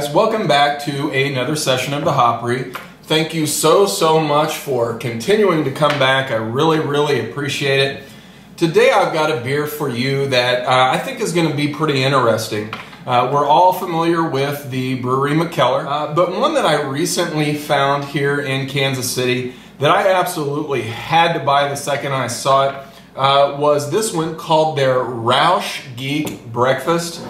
guys, welcome back to another session of the Hopry. Thank you so much for continuing to come back. I really appreciate it. Today I've got a beer for you that I think is going to be pretty interesting. We're all familiar with the brewery Mikkeller, but one that I recently found here in Kansas City that I absolutely had to buy the second I saw it was this one called their Rauch Geek Breakfast.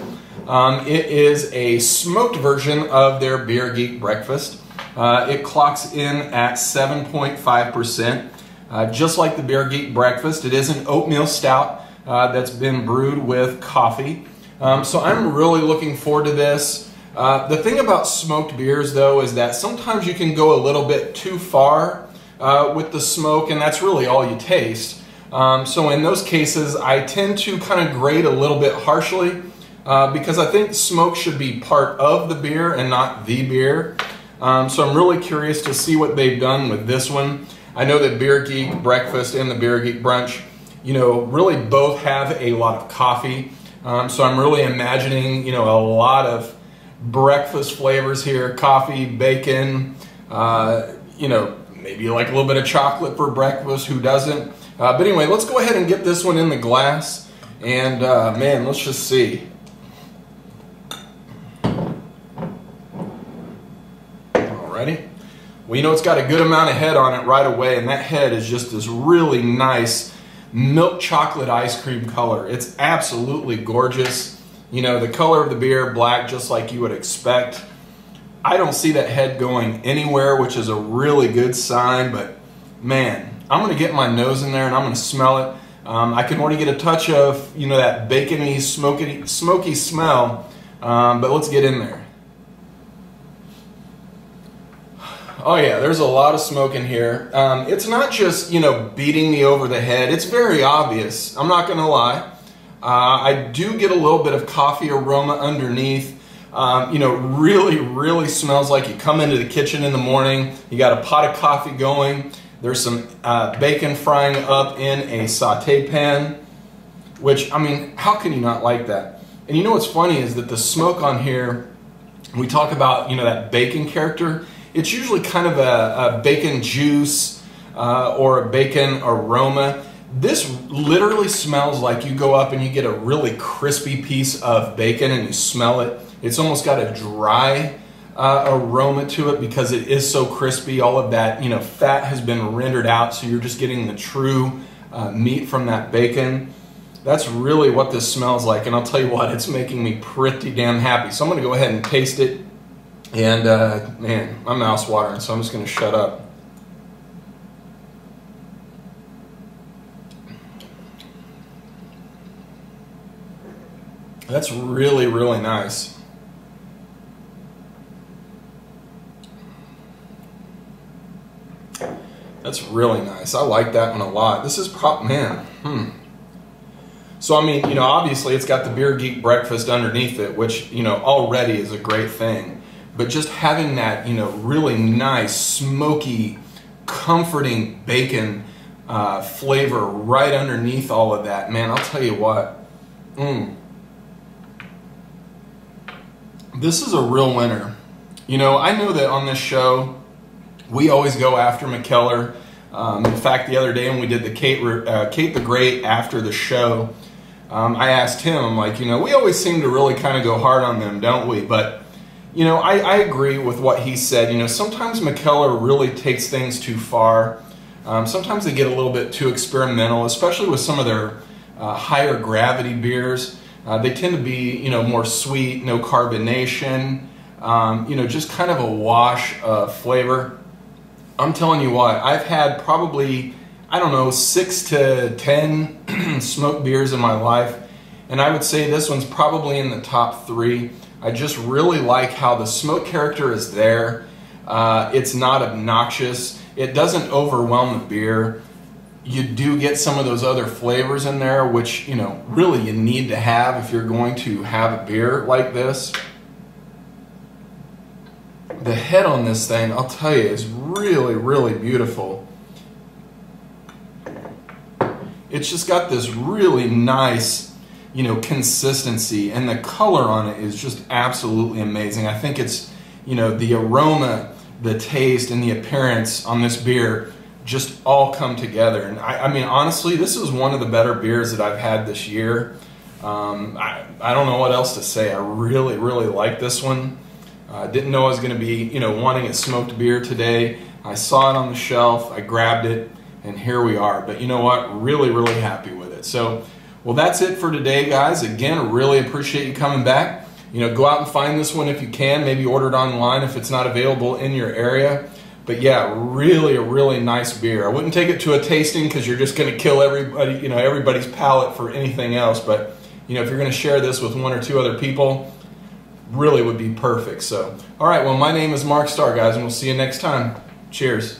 It is a smoked version of their Beer Geek Breakfast. It clocks in at 7.5%. Just like the Beer Geek Breakfast, it is an oatmeal stout that's been brewed with coffee. So I'm really looking forward to this. The thing about smoked beers, though, is that sometimes you can go a little bit too far with the smoke, and that's really all you taste. So in those cases, I tend to kind of grade a little bit harshly. Because I think smoke should be part of the beer and not the beer. So I'm really curious to see what they've done with this one. I know that Beer Geek Breakfast and the Beer Geek Brunch, you know, really both have a lot of coffee. So I'm really imagining, you know, a lot of breakfast flavors here. Coffee, bacon, you know, maybe like a little bit of chocolate for breakfast, who doesn't? But anyway, let's go ahead and get this one in the glass. And man, let's just see. Alrighty. Well, you know, it's got a good amount of head on it right away, and that head is just this really nice milk chocolate ice cream color. It's absolutely gorgeous. You know, the color of the beer, black, just like you would expect. I don't see that head going anywhere, which is a really good sign, but man, I'm going to get my nose in there and I'm going to smell it. I can already get a touch of, you know, that bacony, smoky smell, but let's get in there. Oh yeah, there's a lot of smoke in here. It's not just, you know, beating me over the head. It's very obvious. I'm not going to lie. I do get a little bit of coffee aroma underneath. You know, really smells like you come into the kitchen in the morning. You got a pot of coffee going. There's some bacon frying up in a saute pan, which, I mean, how can you not like that? And you know what's funny is that the smoke on here, we talk about, you know, that bacon character. It's usually kind of a bacon juice or a bacon aroma. This literally smells like you go up and you get a really crispy piece of bacon and you smell it. It's almost got a dry aroma to it because it is so crispy. All of that, you know, fat has been rendered out, so you're just getting the true meat from that bacon. That's really what this smells like, and I'll tell you what, it's making me pretty damn happy. So I'm going to go ahead and taste it. And man, my mouth's watering, so I'm just going to shut up. That's really nice. That's really nice. I like that one a lot. This is man. So I mean, you know, obviously it's got the Beer Geek Breakfast underneath it, which, you know, already is a great thing. But just having that, you know, really nice, smoky, comforting bacon flavor right underneath all of that, man, I'll tell you what. This is a real winner. You know, I know that on this show, we always go after Mikkeller. In fact, the other day when we did the Kate the Great after the show, I asked him, I'm like, you know, we always seem to really kind of go hard on them, don't we? But you know, I agree with what he said. You know, sometimes Mikkeller really takes things too far. Sometimes they get a little bit too experimental, especially with some of their higher gravity beers. They tend to be, you know, more sweet, no carbonation, you know, just kind of a wash of flavor. I'm telling you what, I've had probably, I don't know, 6 to 10 smoked beers in my life, and I would say this one's probably in the top 3. I just really like how the smoke character is there. It's not obnoxious. It doesn't overwhelm the beer. You do get some of those other flavors in there, which, you know, really you need to have if you're going to have a beer like this. The head on this thing, I'll tell you, is really beautiful. It's just got this really nice, consistency, and the color on it is just absolutely amazing. I think it's, the aroma, the taste, and the appearance on this beer just all come together. And I mean, honestly, this is one of the better beers that I've had this year. I don't know what else to say. I really, really like this one. Didn't know I was going to be, wanting a smoked beer today. I saw it on the shelf, I grabbed it, and here we are. But you know what? Really, really happy with it. So, well, that's it for today, guys. Again, really appreciate you coming back. Go out and find this one if you can. Maybe order it online if it's not available in your area. But yeah, really a really nice beer. I wouldn't take it to a tasting because you're just going to kill everybody, everybody's palate for anything else. But if you're going to share this with one or two other people, really would be perfect. So, all right. Well, my name is Mark Starr, guys, and we'll see you next time. Cheers.